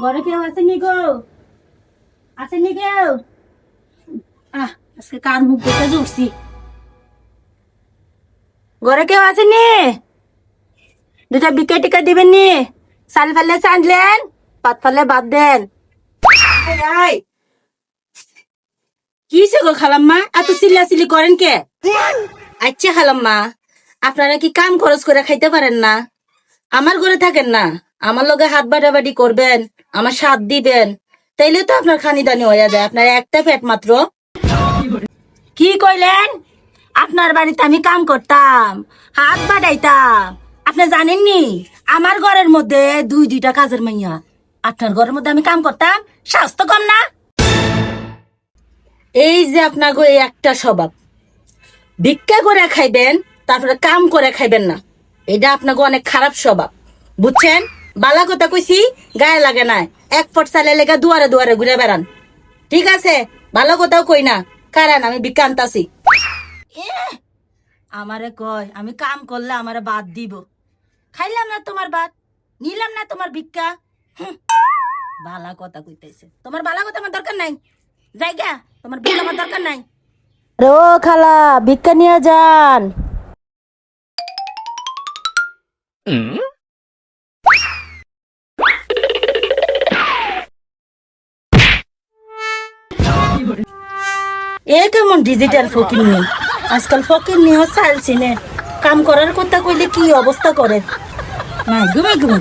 ঘরে কেউ আসেনি গো? আসেনি কেউ? আজকে কার মুখ দেখে জুড়ছি। ঘরে কেউ আসেনি? দুটা বিকে টিকা দিবেন নি? চাল ফালে চানলেন, পাত ফালে বাদ দেন। কি গো খালাম্মা, এত চিল্লাচিল্লি করেন কে? আচ্ছা খালাম্মা, আপনারা কি কাম খরচ করে খাইতে পারেন না? আমার ঘরে থাকেন না, আমার লগে হাত বাটাবাটি করবেন, আমার সাথ দিবেন, তাইলে তো আপনার খানি দানি হয়ে যায়। আপনার একটা পেট মাত্র। কি কইলেন? আপনার বাড়িতে আমি কাম করতাম, হাত বাটাইতাম। আপনি জানেননি আমার ঘরের মধ্যে দুইটা কাজের মাইয়া। আপনার ঘরের মধ্যে আমি কাম করতাম, স্বাস্থ্য কম না? এই যে আপনাকে এই একটা স্বভাব, ভিক্ষা করে খাইবেন তারপরে কাম করে খাইবেন না, এটা আপনাকে অনেক খারাপ স্বভাব, বুঝছেন? বালা কথা কইছি, গায়ে লাগে না। এক ফট চালে লেগে দুয়ারে দুয়ারে ঘুরে বেড়ান। ঠিক আছে, ভালো কথাও কই না, কারণ আমি ভিক্ষা আনতাছি। আমারে কয় আমি কাম করলে আমারে বাদ দিব। খাইলাম না তোমার বাদ, নিলাম না তোমার ভিক্ষা। বালা কথা কইতেছে, তোমার বালা কথা আমার দরকার নাই। জায়গা, তোমার ভিক্ষা আমার দরকার নাই। রো খালা, ভিক্ষা নিয়ে যান। এ কেমন ডিজিটাল ফকির নেই? আজকাল ফকির নিয়ে চালছি নে, কাম করার কথা কইলে কি অবস্থা করে। না ঘুমে ঘুমে